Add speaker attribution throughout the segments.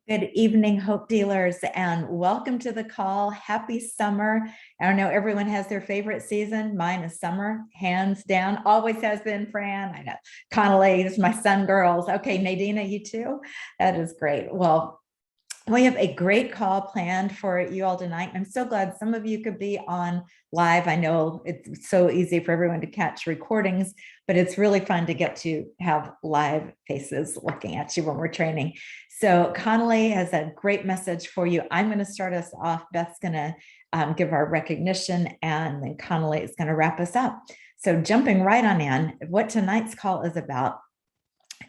Speaker 1: Good evening, Hope Dealers, and welcome to the call. Happy summer. I know everyone has their favorite season. Mine is summer, hands down. Always has been, Fran. I know. Connolly, this is my son girls. Okay, Nadina, you too? That is great. Well, we have a great call planned for you all tonight. I'm so glad some of you could be on live. I know it's so easy for everyone to catch recordings, but it's really fun to get to have live faces looking at you when we're training. So Connolly has a great message for you. I'm going to start us off. Beth's going to give our recognition, and then Connolly is going to wrap us up. So jumping right on in, what tonight's call is about.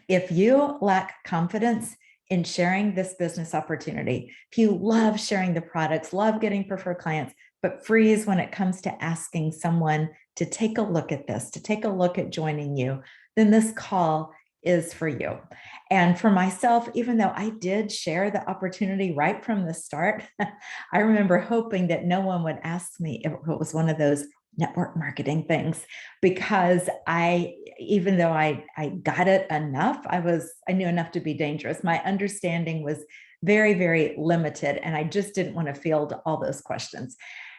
Speaker 1: If you lack confidence in sharing this business opportunity, if you love sharing the products, love getting preferred clients, but freeze when it comes to asking someone to take a look at this, to take a look at joining you, then this call is for you. And for myself, even though I did share the opportunity right from the start, I remember hoping that no one would ask me if it was one of those network marketing things, because even though I got it enough, I knew enough to be dangerous. My understanding was very, very limited, and I just didn't want to field all those questions.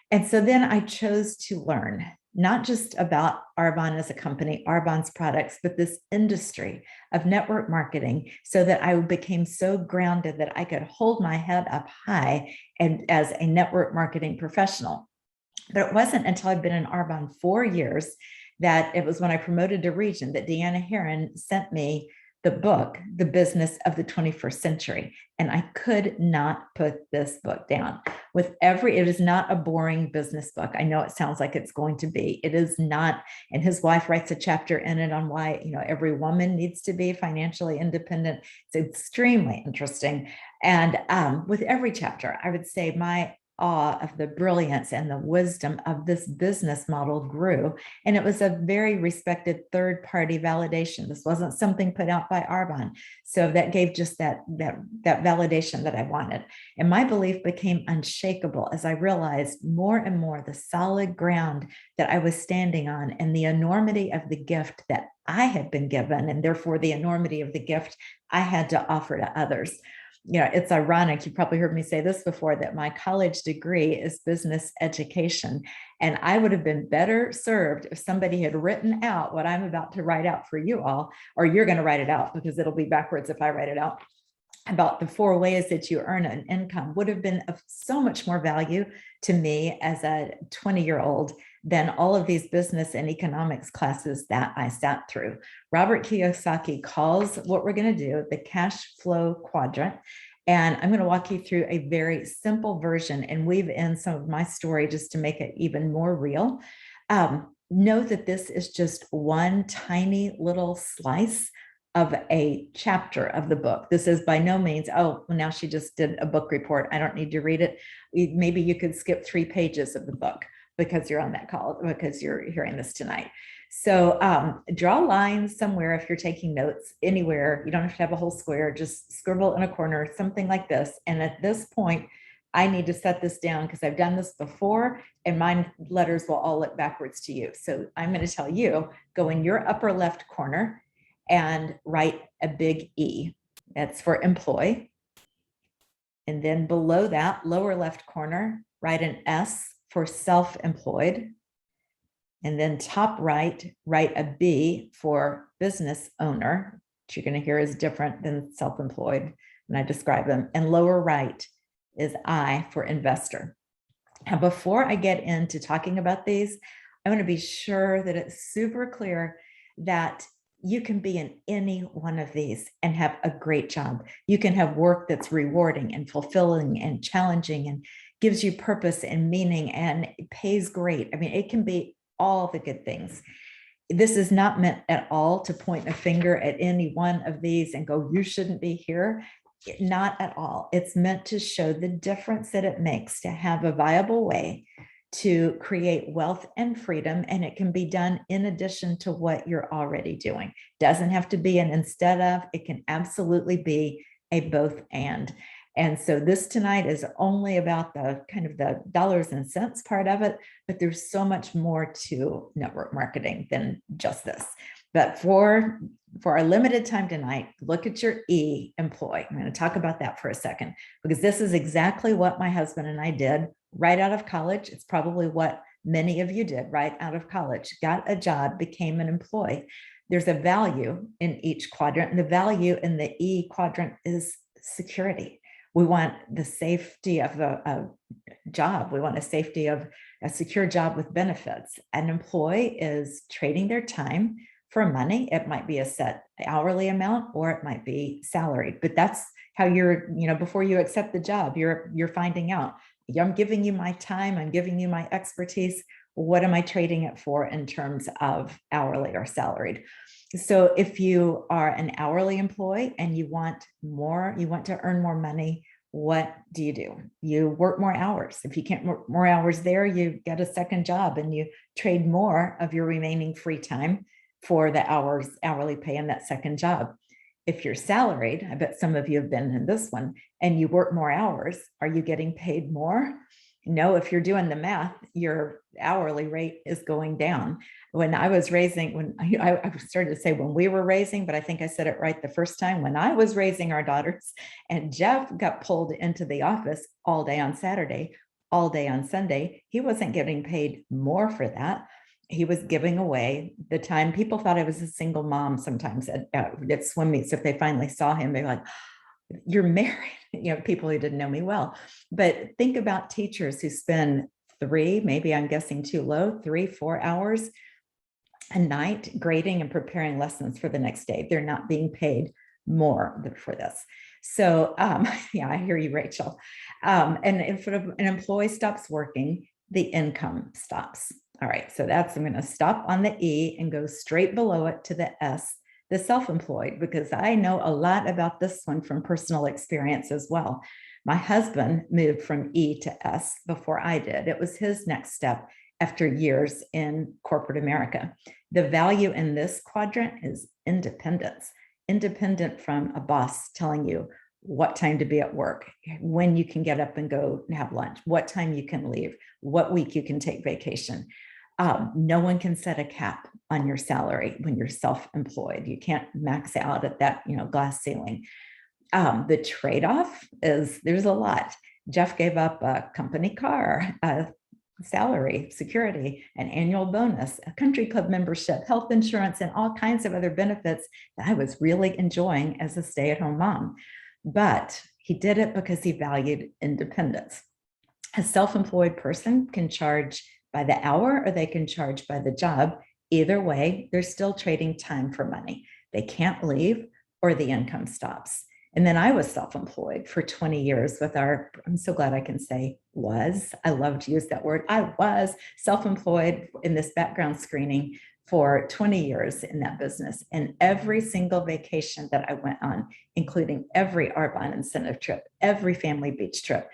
Speaker 1: And so then I chose to learn not just about Arbonne as a company, Arbonne's products, but this industry of network marketing, so that I became so grounded that I could hold my head up high and as a network marketing professional. But it wasn't until I'd been in Arbonne 4 years that it was when I promoted to region that Deanna Heron sent me the book, The Business of the 21st Century. And I could not put this book down. It is not a boring business book. I know it sounds like it's going to be. It is not. And his wife writes a chapter in it on why, every woman needs to be financially independent. It's extremely interesting. And with every chapter, I would say my awe of the brilliance and the wisdom of this business model grew. And it was a very respected third-party validation. This wasn't something put out by Arbonne. So that gave just that validation that I wanted. And my belief became unshakable as I realized more and more the solid ground that I was standing on, and the enormity of the gift that I had been given, and therefore the enormity of the gift I had to offer to others. It's ironic, you probably heard me say this before, that my college degree is business education. And I would have been better served if somebody had written out what I'm about to write out for you all, or you're going to write it out because it'll be backwards if I write it out, about the 4 ways that you earn an income. Would have been of so much more value to me as a 20-year-old than all of these business and economics classes that I sat through. Robert Kiyosaki calls what we're going to do the cash flow quadrant. And I'm going to walk you through a very simple version and weave in some of my story just to make it even more real. Know that this is just one tiny little slice of a chapter of the book. This is by no means, oh, well, now she just did a book report, I don't need to read it. Maybe you could skip 3 pages of the book because you're on that call, because you're hearing this tonight. So draw lines somewhere if you're taking notes, anywhere. You don't have to have a whole square, just scribble in a corner, something like this. And at this point, I need to set this down because I've done this before and my letters will all look backwards to you. So I'm going to tell you, go in your upper left corner and write a big E. That's for employee. And then below that, lower left corner, write an S for self-employed. And then top right, write a B for business owner, which you're going to hear is different than self-employed when I describe them. And lower right is I for investor. Now, before I get into talking about these, I want to be sure that it's super clear that you can be in any one of these and have a great job. You can have work that's rewarding and fulfilling and challenging and gives you purpose and meaning and pays great. I mean, it can be all the good things. This is not meant at all to point a finger at any one of these and go, you shouldn't be here. Not at all. It's meant to show the difference that it makes to have a viable way to create wealth and freedom. And it can be done in addition to what you're already doing. Doesn't have to be an instead of, it can absolutely be a both and. And so this tonight is only about the kind of the dollars and cents part of it, but there's so much more to network marketing than just this. But for our limited time tonight, look at your E employee. I'm going to talk about that for a second, because this is exactly what my husband and I did right out of college. It's probably what many of you did right out of college, got a job, became an employee. There's a value in each quadrant, and the value in the E quadrant is security. We want the safety of a job. We want a safety of a secure job with benefits. An employee is trading their time for money. It might be a set hourly amount, or it might be salaried, but that's how you're, before you accept the job, you're finding out, I'm giving you my time, I'm giving you my expertise. What am I trading it for in terms of hourly or salaried? So if you are an hourly employee and you want more, you want to earn more money, what do? You work more hours. If you can't work more hours there, you get a second job and you trade more of your remaining free time for the hourly pay in that second job. If you're salaried, I bet some of you have been in this one, and you work more hours, are you getting paid more? No, if you're doing the math, your hourly rate is going down. When I was raising, when I started to say when we were raising, but I think I said it right the first time, when I was raising our daughters and Jeff got pulled into the office all day on Saturday, all day on Sunday, he wasn't getting paid more for that. He was giving away the time. People thought I was a single mom sometimes at swim meets. If they finally saw him, they're like, you're married, people who didn't know me well. But think about teachers who spend 3, maybe I'm guessing too low, 3-4 hours a night grading and preparing lessons for the next day. They're not being paid more for this. So yeah, I hear you, Rachel. And if an employee stops working, the income stops. All right, so I'm going to stop on the E and go straight below it to the S, the self-employed, because I know a lot about this one from personal experience as well. My husband moved from E to S before I did. It was his next step after years in corporate America. The value in this quadrant is independence, independent from a boss telling you what time to be at work, when you can get up and go and have lunch, what time you can leave, what week you can take vacation. No one can set a cap on your salary when you're self-employed. You can't max out at that, glass ceiling. The trade-off is there's a lot. Jeff gave up a company car, a salary, security, an annual bonus, a country club membership, health insurance, and all kinds of other benefits that I was really enjoying as a stay-at-home mom. But he did it because he valued independence. A self-employed person can charge by the hour or they can charge by the job. Either way, they're still trading time for money. They can't leave or the income stops. And then I was self-employed for 20 years with I'm so glad I can say was, I love to use that word. I was self-employed in this background screening for 20 years in that business. And every single vacation that I went on, including every Arbonne incentive trip, every family beach trip,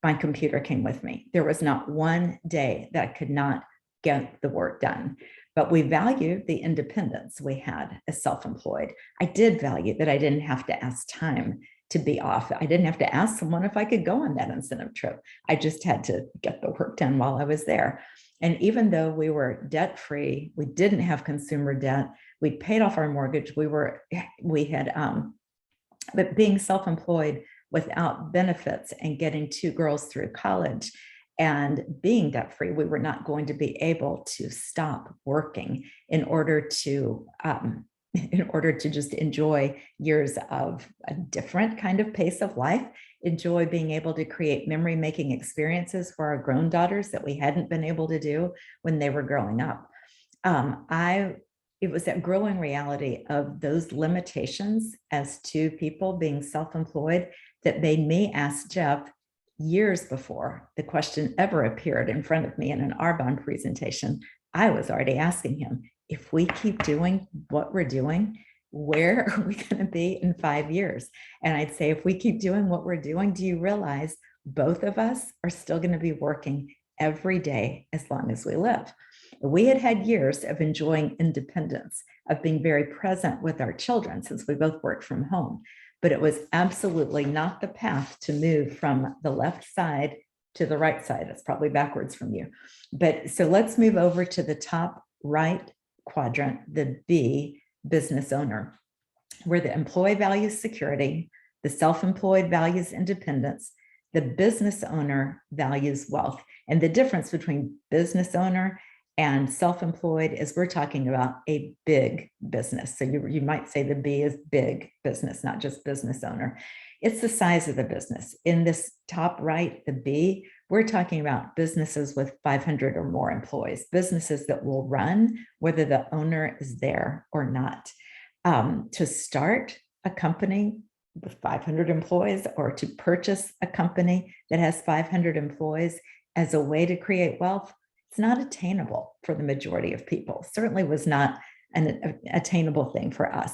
Speaker 1: my computer came with me. There was not one day that I could not get the work done. But we valued the independence we had as self-employed. I did value that I didn't have to ask time to be off. I didn't have to ask someone if I could go on that incentive trip. I just had to get the work done while I was there. And even though we were debt-free, we didn't have consumer debt, we'd paid off our mortgage, but being self-employed without benefits and getting 2 girls through college and being debt-free, we were not going to be able to stop working in order to just enjoy years of a different kind of pace of life, enjoy being able to create memory-making experiences for our grown daughters that we hadn't been able to do when they were growing up. It was that growing reality of those limitations as 2 people being self-employed that made me ask Jeff, years before the question ever appeared in front of me in an Arbonne presentation, I was already asking him, if we keep doing what we're doing, where are we going to be in 5 years? And I'd say, if we keep doing what we're doing, do you realize both of us are still going to be working every day as long as we live? We had had years of enjoying independence, of being very present with our children since we both worked from home. But it was absolutely not the path to move from the left side to the right side. It's probably backwards from you. But so let's move over to the top right quadrant, the B, business owner, where the employee values security, the self-employed values independence, the business owner values wealth. And the difference between business owner and self-employed is we're talking about a big business. So you might say the B is big business, not just business owner. It's the size of the business. In this top right, the B, we're talking about businesses with 500 or more employees, businesses that will run whether the owner is there or not. To start a company with 500 employees or to purchase a company that has 500 employees as a way to create wealth, it's not attainable for the majority of people. Certainly was not an attainable thing for us.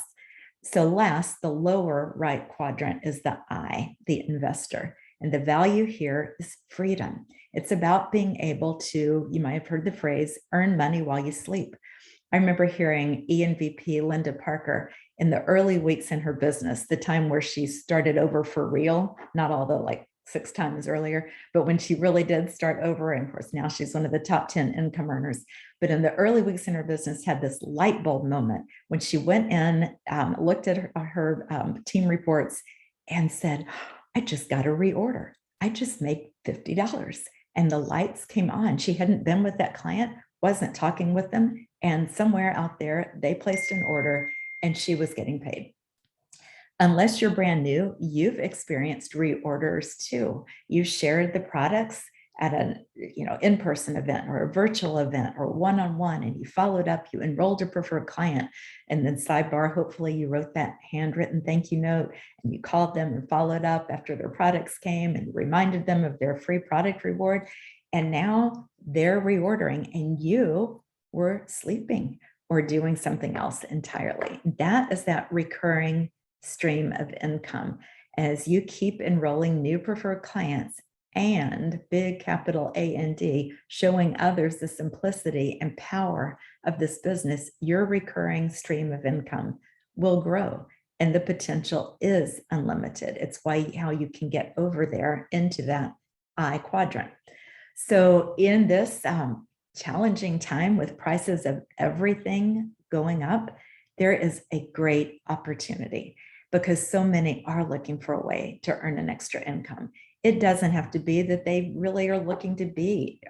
Speaker 1: So last, the lower right quadrant is the I, the investor. And the value here is freedom. It's about being able to, you might have heard the phrase, earn money while you sleep. I remember hearing ENVP Linda Parker in the early weeks in her business, the time where she started over for real, not all the like 6 times earlier, but when she really did start over, and of course now she's one of the top 10 income earners, but in the early weeks in her business had this light bulb moment when she went in, looked at her team reports and said, I just got a reorder. I just made $50. And the lights came on. She hadn't been with that client, wasn't talking with them. And somewhere out there, they placed an order and she was getting paid. Unless you're brand new, you've experienced reorders too. You shared the products at an in-person event or a virtual event or one-on-one, and you followed up, you enrolled a preferred client, and then sidebar, hopefully you wrote that handwritten thank you note and you called them and followed up after their products came and reminded them of their free product reward. And now they're reordering and you were sleeping or doing something else entirely. That is that recurring stream of income as you keep enrolling new preferred clients and big capital A&D, showing others the simplicity and power of this business. Your recurring stream of income will grow and the potential is unlimited. It's how you can get over there into that I quadrant. So in this challenging time with prices of everything going up, there is a great opportunity because so many are looking for a way to earn an extra income. It doesn't have to be that they really are looking to be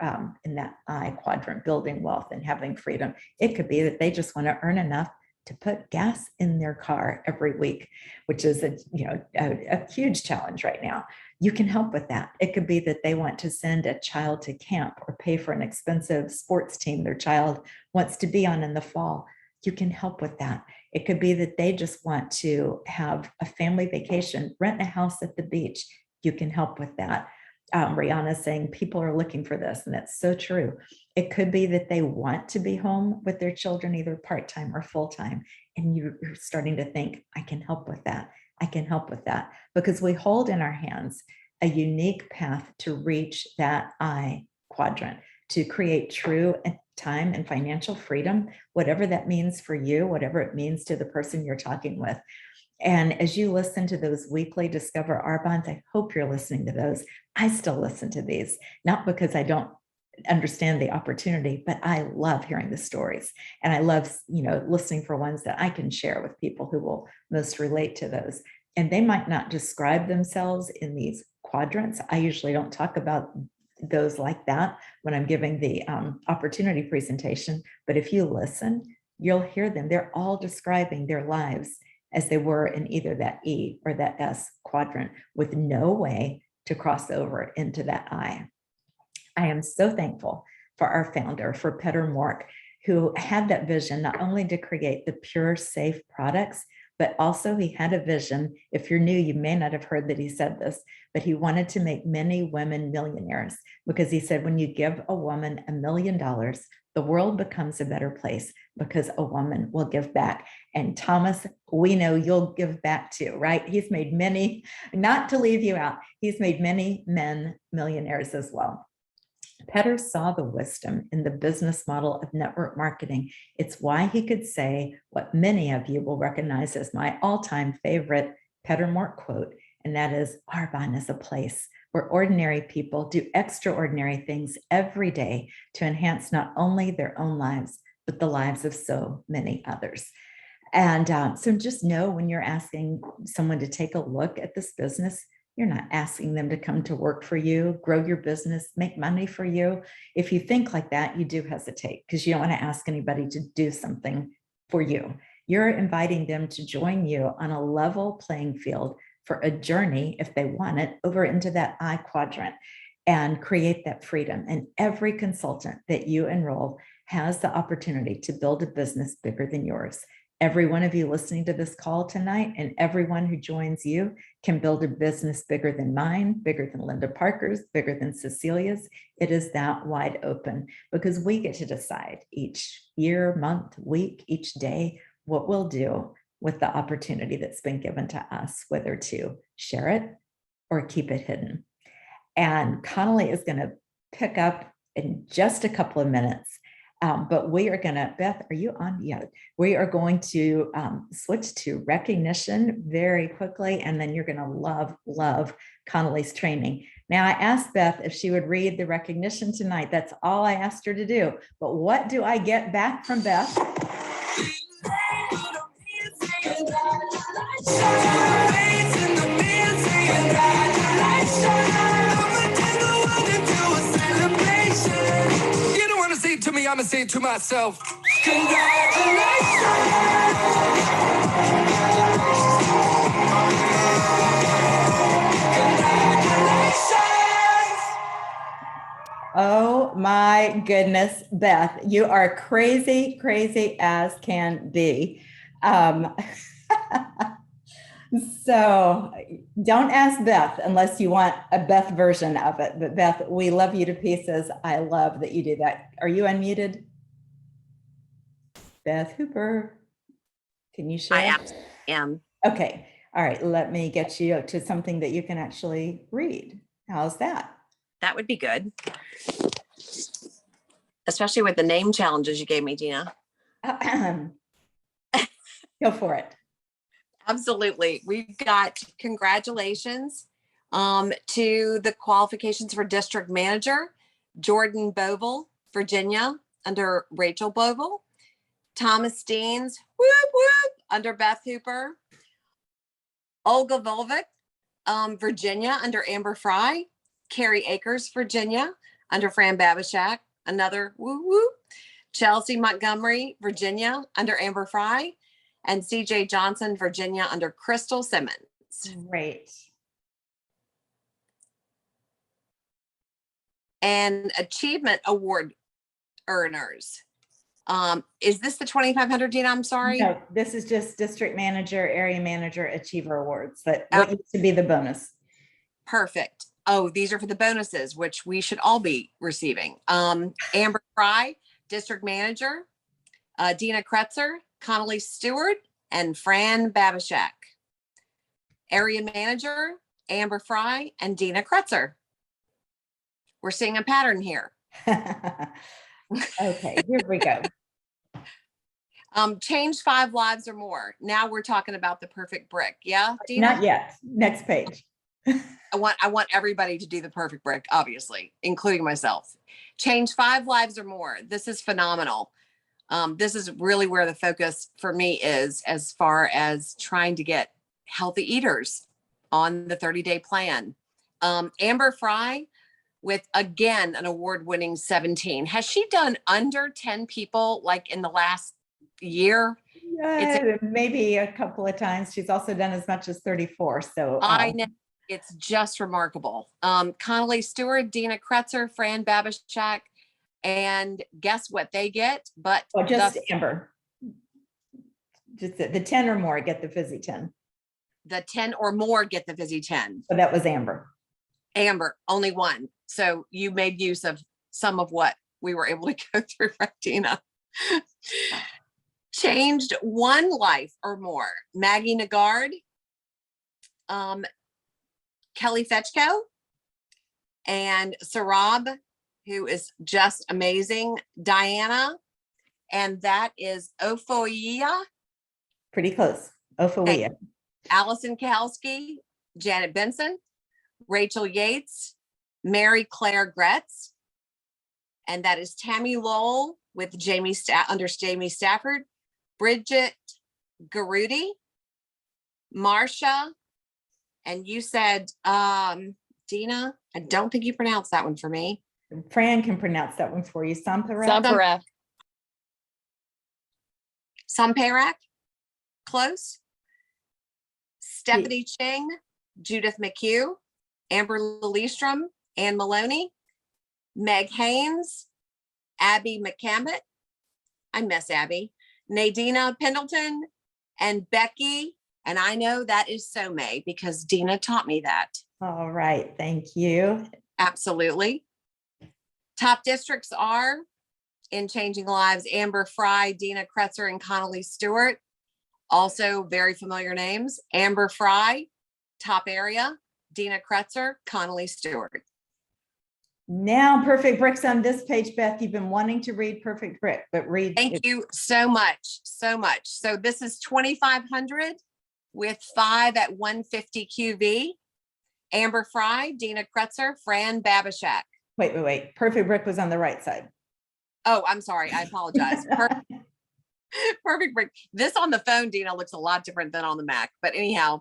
Speaker 1: in that I quadrant, building wealth and having freedom. It could be that they just want to earn enough to put gas in their car every week, which is a huge challenge right now. You can help with that. It could be that they want to send a child to camp or pay for an expensive sports team their child wants to be on in the fall. You can help with that. It could be that they just want to have a family vacation, rent a house at the beach. You can help with that. Rihanna's saying people are looking for this, and that's so true. It could be that they want to be home with their children, either part-time or full-time, and you're starting to think, I can help with that. I can help with that, because we hold in our hands a unique path to reach that I quadrant, to create true time and financial freedom, whatever that means for you, whatever it means to the person you're talking with. And as you listen to those weekly Discover Our Bonds, I hope you're listening to those. I still listen to these, not because I don't understand the opportunity, but I love hearing the stories. And I love, listening for ones that I can share with people who will most relate to those. And they might not describe themselves in these quadrants. I usually don't talk about those like that when I'm giving the opportunity presentation. But if you listen, you'll hear them. They're all describing their lives as they were in either that E or that S quadrant, with no way to cross over into that I. I am so thankful for our founder, for Peter Mork, who had that vision not only to create the pure, safe products, but also he had a vision. If you're new, you may not have heard that he said this, but he wanted to make many women millionaires, because he said, when you give a woman $1 million, the world becomes a better place because a woman will give back. And Thomas, we know you'll give back too, right? He's made many, not to leave you out, he's made many men millionaires as well. Peter saw the wisdom in the business model of network marketing. It's why he could say what many of you will recognize as my all-time favorite Peter Mork quote, and that is, Arbonne is a place where ordinary people do extraordinary things every day to enhance not only their own lives, but the lives of so many others. And so just know when you're asking someone to take a look at this business, you're not asking them to come to work for you, grow your business, make money for you. If you think like that, you do hesitate because you don't want to ask anybody to do something for you. You're inviting them to join you on a level playing field for a journey, if they want it, over into that I quadrant and create that freedom. And every consultant that you enroll has the opportunity to build a business bigger than yours. Every one of you listening to this call tonight and everyone who joins you can build a business bigger than mine, bigger than Linda Parker's, bigger than Cecilia's. It is that wide open because we get to decide each year, month, week, each day, what we'll do with the opportunity that's been given to us, whether to share it or keep it hidden. And Connolly is going to pick up in just a couple of minutes. But we are going to, Beth, are you on? Yeah, we are going to switch to recognition very quickly. And then you're going to love Connolly's training. Now, I asked Beth if she would read the recognition tonight. That's all I asked her to do. But what do I get back from Beth?
Speaker 2: To me, I'ma say it to myself. Congratulations!
Speaker 1: Oh my goodness, Beth, you are crazy, crazy as can be. So don't ask Beth unless you want a Beth version of it. But Beth, we love you to pieces. I love that you do that. Are you unmuted? Beth Hooper, can you share?
Speaker 3: I am.
Speaker 1: Okay. All right. Let me get you to something that you can actually read. How's that?
Speaker 3: That would be good. Especially with the name challenges you gave me, Dina.
Speaker 1: Go for it.
Speaker 3: Absolutely. We've got congratulations to the qualifications for district manager, Jordan Bovell, Virginia, under Rachel Bovell, Thomas Deans, whoop, whoop, under Beth Hooper, Olga Volvic, Virginia, under Amber Fry, Carrie Akers, Virginia, under Fran Babishak, another woo woo, Chelsea Montgomery, Virginia, under Amber Fry, and CJ Johnson, Virginia, under Crystal Simmons.
Speaker 1: Great.
Speaker 3: And Achievement Award earners. Is this the 2,500, Dina? I'm sorry.
Speaker 1: No, this is just district manager, area manager, achiever awards. That what used to be the bonus.
Speaker 3: Perfect. Oh, these are for the bonuses, which we should all be receiving. Amber Fry, district manager, Dina Kretzer, Connolly Stewart, and Fran Babishak. Area manager, Amber Fry and Dina Kretzer. We're seeing a pattern here.
Speaker 1: Okay, here we go.
Speaker 3: Change 5 lives or more. Now we're talking about the perfect brick. Yeah, Dina?
Speaker 1: Not yet. Next page.
Speaker 3: I want everybody to do the perfect brick, obviously, including myself. Change 5 lives or more. This is phenomenal. This is really where the focus for me is as far as trying to get healthy eaters on the 30-day plan. Amber Fry with, again, an award-winning 17. Has she done under 10 people like in the last year?
Speaker 1: Maybe a couple of times. She's also done as much as 34. So
Speaker 3: I know. It's just remarkable. Connolly Stewart, Dina Kretzer, Fran Babishak, and guess what they get? But
Speaker 1: just Amber. Just the 10 or more get the Fizzy 10.
Speaker 3: The 10 or more get the Fizzy 10.
Speaker 1: So that was Amber.
Speaker 3: Amber, only one. So you made use of some of what we were able to go through, right, Dina? Changed 1 life or more. Maggie Nagard, Kelly Fetchko, and Sarab, who is just amazing, Diana, and that is Ophoia.
Speaker 1: Pretty close. Ophoia.
Speaker 3: Allison Kalski, Janet Benson, Rachel Yates, Mary Claire Gretz, and that is Tammy Lowell, with under Jamie Stafford, Bridget Garudi, Marsha, and you said, Dina, I don't think you pronounced that one for me.
Speaker 1: Fran can pronounce that one for you. Samparak.
Speaker 4: Samparak.
Speaker 3: Samparak, close. Stephanie Ching, Judith McHugh, Amber Lillystrom, Ann Maloney, Meg Haynes, Abby McCammett, I miss Abby, Nadina Pendleton, and Becky, and I know that is Somay because Dina taught me that.
Speaker 1: All right, thank you.
Speaker 3: Absolutely. Top districts are in Changing Lives, Amber Fry, Dina Kretzer, and Connolly Stewart. Also very familiar names. Amber Fry, top area, Dina Kretzer, Connolly Stewart.
Speaker 1: Now Perfect Brick's on this page, Beth. You've been wanting to read Perfect Brick, but read.
Speaker 3: Thank you so much, so much. So this is 2,500 with 5 at 150 QV. Amber Fry, Dina Kretzer, Fran Babishak.
Speaker 1: Wait. Perfect Brick was on the right side.
Speaker 3: Oh, I'm sorry. I apologize. Perfect Brick. This on the phone, Dina, looks a lot different than on the Mac. But anyhow,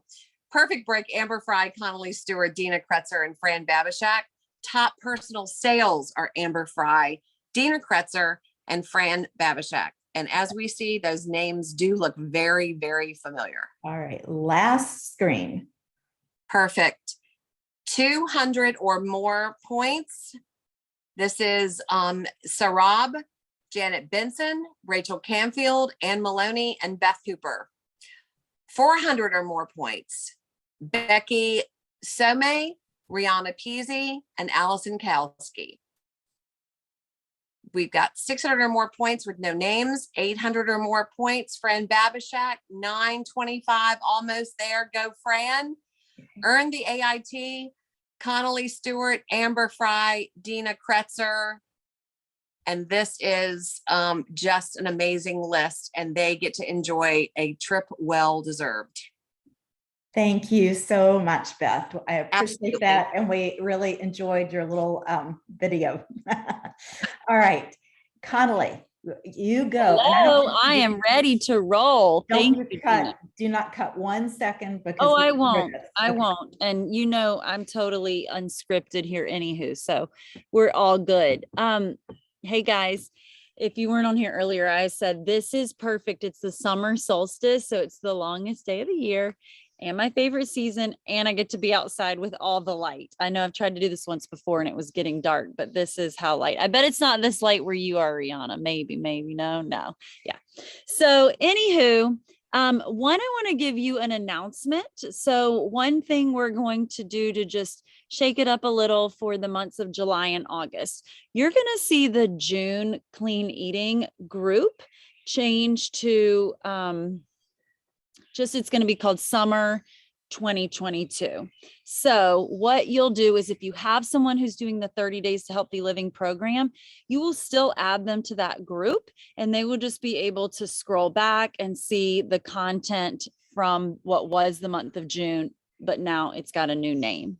Speaker 3: Perfect Brick, Amber Fry, Connolly Stewart, Dina Kretzer, and Fran Babishak. Top personal sales are Amber Fry, Dina Kretzer, and Fran Babishak. And as we see, those names do look very, very familiar.
Speaker 1: All right, last screen.
Speaker 3: Perfect. 200 or more points. This is Sarab, Janet Benson, Rachel Camfield, Ann Maloney, and Beth Cooper. 400 or more points. Becky Somay, Rihanna Peasy, and Allison Kalski. We've got 600 or more points with no names, 800 or more points, Fran Babishak, 925, almost there, go Fran. Earn the AIT, Connolly Stewart, Amber Fry, Dina Kretzer, and this is just an amazing list, and they get to enjoy a trip well deserved.
Speaker 1: Thank you so much, Beth. I appreciate
Speaker 3: Absolutely.
Speaker 1: that. And we really enjoyed your little video. All right, Connolly, you go.
Speaker 4: Hello, I am ready to roll. Thank you. Dina.
Speaker 1: Do not cut 1 second because
Speaker 4: Oh, I won't. I won't. And you know, I'm totally unscripted here anywho, so we're all good. Hey guys, if you weren't on here earlier, I said this is perfect. It's the summer solstice, so it's the longest day of the year and my favorite season, and I get to be outside with all the light. I know I've tried to do this once before and it was getting dark, but this is how light. I bet it's not this light where you are, Rihanna. Maybe, no. Yeah. So anywho, I want to give you an announcement. So one thing we're going to do to just shake it up a little for the months of July and August, you're going to see the June clean eating group change to, it's going to be called Summer 2022. So what you'll do is if you have someone who's doing the 30 Days to Healthy Living program, you will still add them to that group and they will just be able to scroll back and see the content from what was the month of June, but now it's got a new name.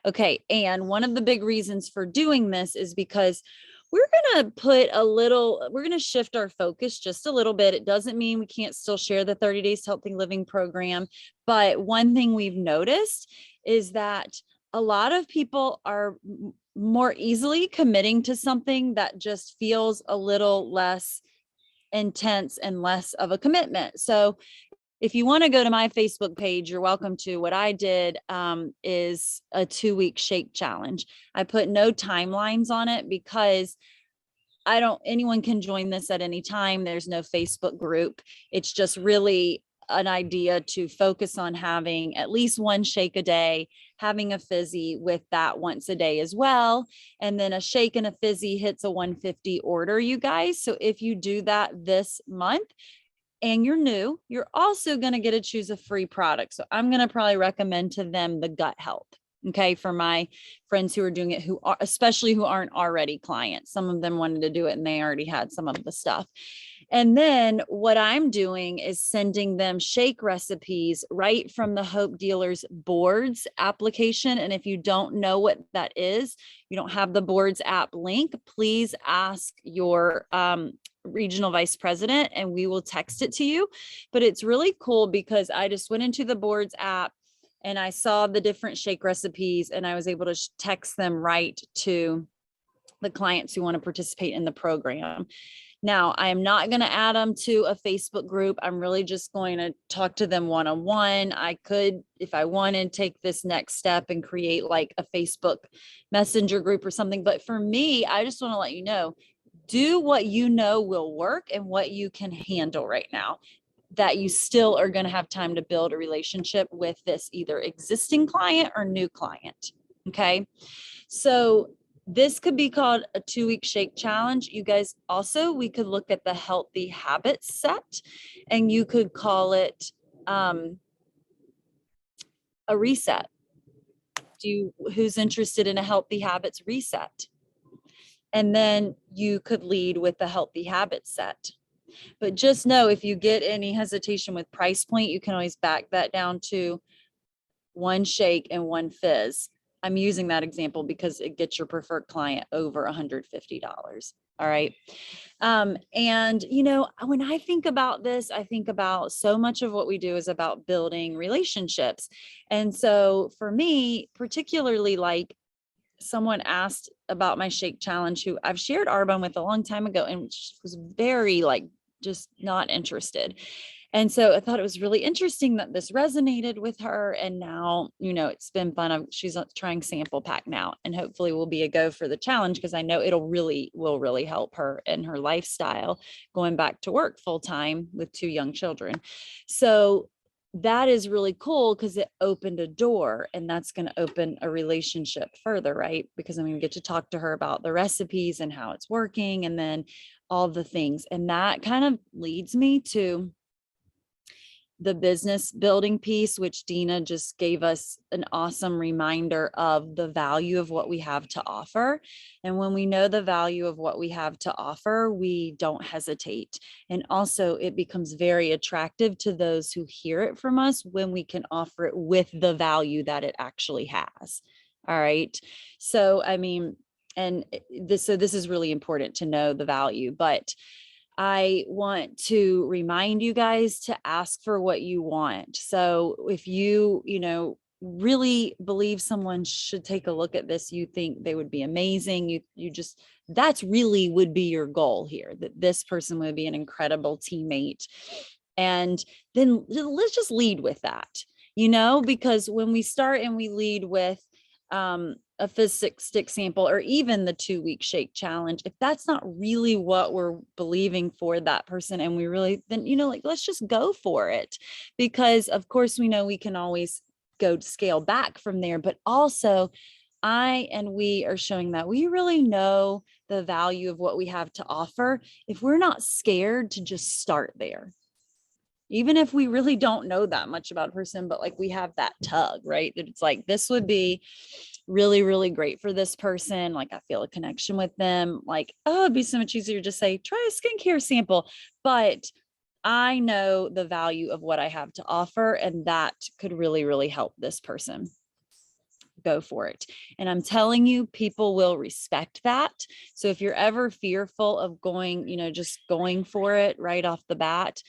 Speaker 4: Okay. And one of the big reasons for doing this is because we're going to shift our focus just a little bit. It doesn't mean we can't still share the 30 Days to Healthy Living program. But one thing we've noticed is that a lot of people are more easily committing to something that just feels a little less intense and less of a commitment. So if you want to go to my Facebook page, you're welcome to. What I did is a 2-week shake challenge. I put no timelines on it because anyone can join this at any time. There's no Facebook group. It's just really an idea to focus on having at least one shake a day, having a fizzy with that once a day as well. And then a shake and a fizzy hits a 150 order, you guys. So if you do that this month, and you're new, you're also going to get to choose a free product. So I'm going to probably recommend to them the gut help. Okay. For my friends who are doing it, especially who aren't already clients. Some of them wanted to do it and they already had some of the stuff. And then what I'm doing is sending them shake recipes right from the Hope Dealers Boards application. And if you don't know what that is, you don't have the Boards app link, please ask your regional vice president, and we will text it to you. But it's really cool because I just went into the boards app and I saw the different shake recipes, and I was able to text them right to the clients who want to participate in the program. Now, I am not going to add them to a Facebook group. I'm really just going to talk to them one-on-one. I could, if I wanted, take this next step and create like a Facebook Messenger group or something. But for me, I just want to let you know, do what you know will work and what you can handle right now, that you still are going to have time to build a relationship with this either existing client or new client. Okay. So this could be called a 2-week shake challenge. You guys also, we could look at the healthy habits set, and you could call it a reset. Who's interested in a healthy habits reset? And then you could lead with the healthy habits set. But just know, if you get any hesitation with price point, you can always back that down to 1 shake and 1 fizz. I'm using that example because it gets your preferred client over $150. All right. And you know, when I think about this, I think about so much of what we do is about building relationships. And so for me, particularly, like, someone asked about my shake challenge, who I've shared Arbonne with a long time ago, and she was very like, just not interested. And so I thought it was really interesting that this resonated with her. And now, you know, it's been fun. She's trying sample pack now, and hopefully will be a go for the challenge, because I know will really help her in her lifestyle, going back to work full time with 2 young children. So that is really cool, because it opened a door, and that's going to open a relationship further, right? Because I'm going to get to talk to her about the recipes and how it's working, and then all the things. And that kind of leads me to the business building piece, which Dina just gave us an awesome reminder of the value of what we have to offer. And when we know the value of what we have to offer, we don't hesitate. And also, it becomes very attractive to those who hear it from us when we can offer it with the value that it actually has. All right. So, I mean, and this is really important to know the value, but I want to remind you guys to ask for what you want. So if you really believe someone should take a look at this, you think they would be amazing, that's really would be your goal here, that this person would be an incredible teammate. And then let's just lead with that, because when we start and we lead with a fizz stick sample, or even the 2-week shake challenge, if that's not really what we're believing for that person, and we really, then, let's just go for it. Because of course, we know we can always go scale back from there, but also we are showing that we really know the value of what we have to offer if we're not scared to just start there. Even if we really don't know that much about a person, but like we have that tug, right? That it's like, this would be really, really great for this person. Like, I feel a connection with them. Like, oh, it'd be so much easier to say, try a skincare sample. But I know the value of what I have to offer, and that could really, really help this person. Go for it. And I'm telling you, people will respect that. So if you're ever fearful of going, just going for it right off the bat,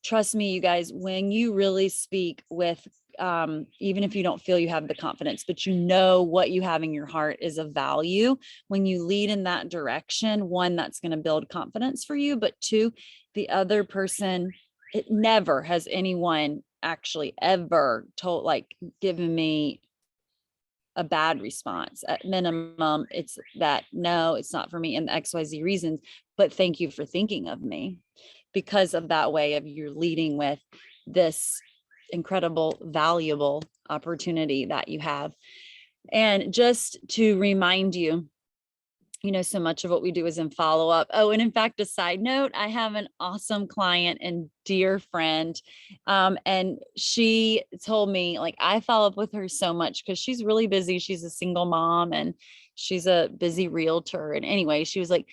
Speaker 4: trust me, you guys, when you really speak with, even if you don't feel you have the confidence, but what you have in your heart is of value, when you lead in that direction, 1, that's going to build confidence for you, but 2, the other person, it never has anyone actually ever given me a bad response. At minimum, it's that, no, it's not for me, and the XYZ reasons, but thank you for thinking of me. Because of that way of you're leading with this incredible, valuable opportunity that you have. And just to remind you, so much of what we do is in follow-up. Oh, and in fact, a side note, I have an awesome client and dear friend. And she told me, I follow up with her so much because she's really busy. She's a single mom and she's a busy realtor. And anyway, she was like,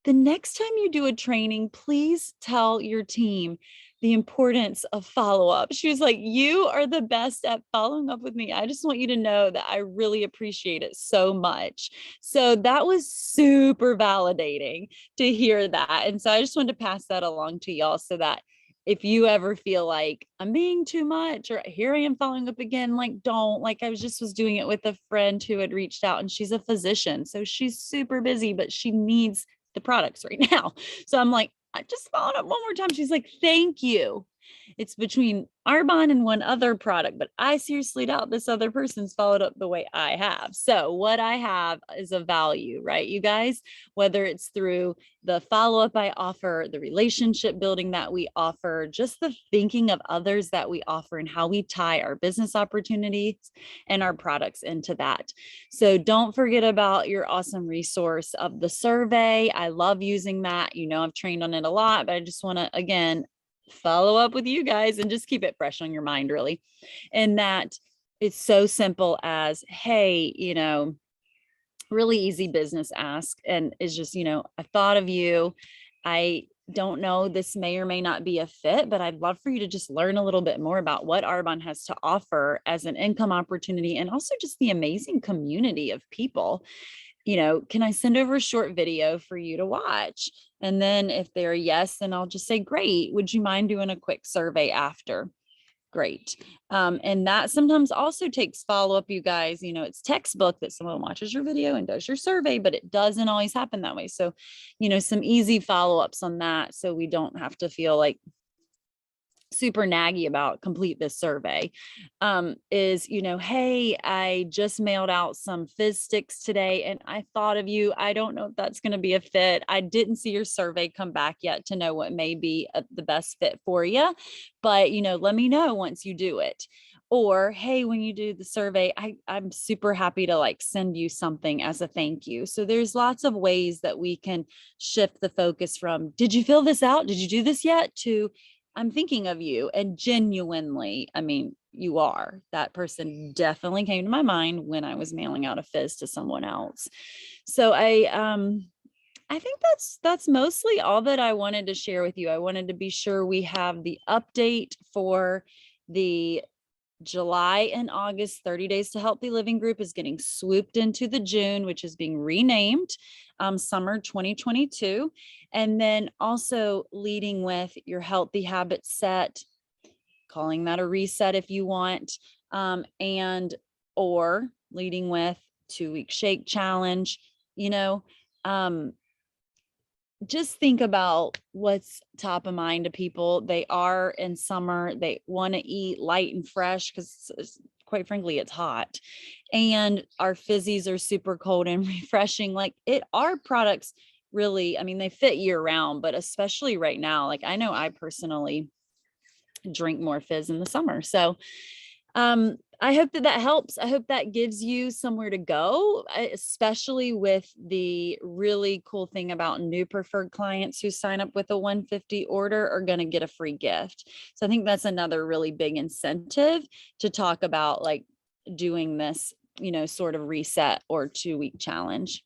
Speaker 4: the next time you do a training, please tell your team, the importance of follow-up. She was like, you are the best at following up with me. I just want you to know that I really appreciate it so much. So that was super validating to hear that. And so I just wanted to pass that along to y'all so that if you ever feel like I'm being too much or here I am following up again, like don't, like I was doing it with a friend who had reached out, and she's a physician. So she's super busy, but she needs the products right now. So I'm like, I just followed up one more time. She's like, thank you. It's between Arbonne and one other product, but I seriously doubt this other person's followed up the way I have. So what I have is a value, right? You guys, whether it's through the follow-up I offer, the relationship building that we offer, just the thinking of others that we offer and how we tie our business opportunities and our products into that. So don't forget about your awesome resource of the survey. I love using that. You know, I've trained on it a lot, but I just want to, again, follow up with you guys and just keep it fresh on your mind, really. And that it's so simple as, hey, you know, really easy business ask. And it's just, you know, I thought of you. I don't know, this may or may not be a fit, but I'd love for you to just learn a little bit more about what Arbonne has to offer as an income opportunity, and also just the amazing community of people. You know, can I send over a short video for you to watch? And then if they're yes, then I'll just say, great. Would you mind doing a quick survey after? Great. And that sometimes also takes follow-up, you guys. You know, it's textbook that someone watches your video and does your survey, but it doesn't always happen that way. So, you know, some easy follow-ups on that, so we don't have to feel like super naggy about complete this survey, is, you know, hey, I just mailed out some fizz sticks today and I thought of you. I don't know if that's going to be a fit. I didn't see your survey come back yet to know what may be the best fit for you, but, you know, let me know once you do it. Or, hey, when you do the survey, I'm super happy to like send you something as a thank you. So there's lots of ways that we can shift the focus from, did you fill this out? Did you do this yet? To, I'm thinking of you. And genuinely, I mean, you are. That person definitely came to my mind when I was mailing out a fizz to someone else. So I think that's mostly all that I wanted to share with you. I wanted to be sure we have the update for the July and August 30 Days to Healthy Living group is getting swooped into the June, which is being renamed Summer 2022. And then also leading with your healthy habits set, calling that a reset if you want, and or leading with 2-week shake challenge, you know, just think about what's top of mind to people. They are in summer. They want to eat light and fresh because quite frankly, it's hot. And our fizzies are super cold and refreshing. Like our products really, I mean, they fit year round, but especially right now, like I know I personally drink more fizz in the summer. So I hope that helps. I hope that gives you somewhere to go, especially with the really cool thing about new preferred clients who sign up with a 150 order are going to get a free gift. So I think that's another really big incentive to talk about, like doing this, you know, sort of reset or 2-week challenge,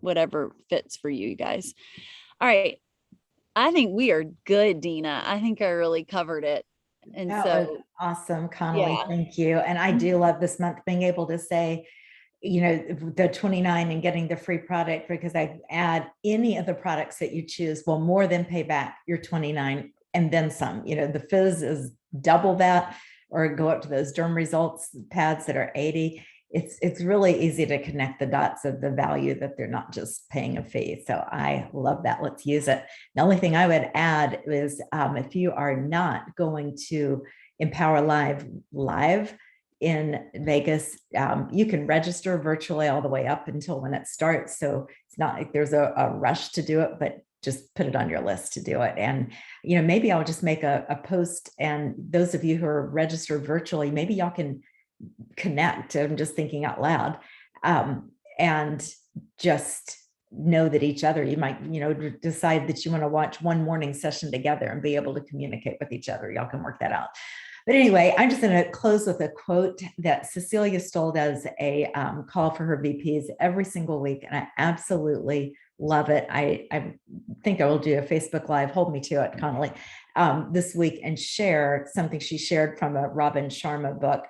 Speaker 4: whatever fits for you guys. All right. I think we are good, Dina. I think I really covered it. And
Speaker 1: That
Speaker 4: so
Speaker 1: was awesome, Connolly.
Speaker 4: yeah.
Speaker 1: Thank you. And I do love this month being able to say, you know, the 29 and getting the free product, because I add any of the products that you choose will more than pay back your 29 and then some. You know, the fizz is double that, or go up to those derm results pads that are 80. It's really easy to connect the dots of the value that they're not just paying a fee. So I love that. Let's use it. The only thing I would add is if you are not going to Empower live in Vegas, you can register virtually all the way up until when it starts. So it's not like there's a rush to do it, but just put it on your list to do it. And, you know, maybe I'll just make a post, and those of you who are registered virtually, maybe y'all can connect. I'm just thinking out loud, and just know that each other, you might, you know, decide that you want to watch one morning session together and be able to communicate with each other. Y'all can work that out. But anyway, I'm just going to close with a quote that Cecilia stole as a call for her VPs every single week. And I absolutely love it. I think I will do a Facebook Live, hold me to it, Connolly, this week and share something she shared from a Robin Sharma book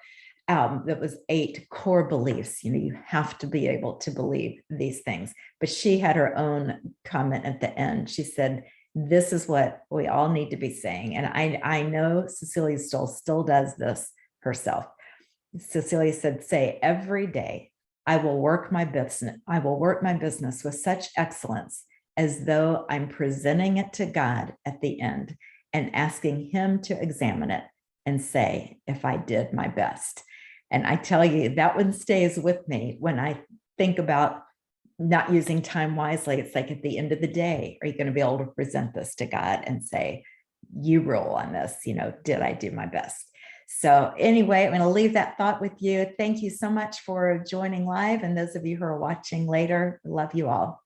Speaker 1: that was 8 core beliefs. You know, you have to be able to believe these things. But she had her own comment at the end. She said, this is what we all need to be saying. And I know Cecilia still does this herself. Cecilia said, say every day, I will work my business with such excellence as though I'm presenting it to God at the end and asking him to examine it and say if I did my best. And I tell you, that one stays with me when I think about not using time wisely. It's like at the end of the day, are you going to be able to present this to God and say, you rule on this, you know, did I do my best? So anyway, I'm going to leave that thought with you. Thank you so much for joining live. And those of you who are watching later, love you all.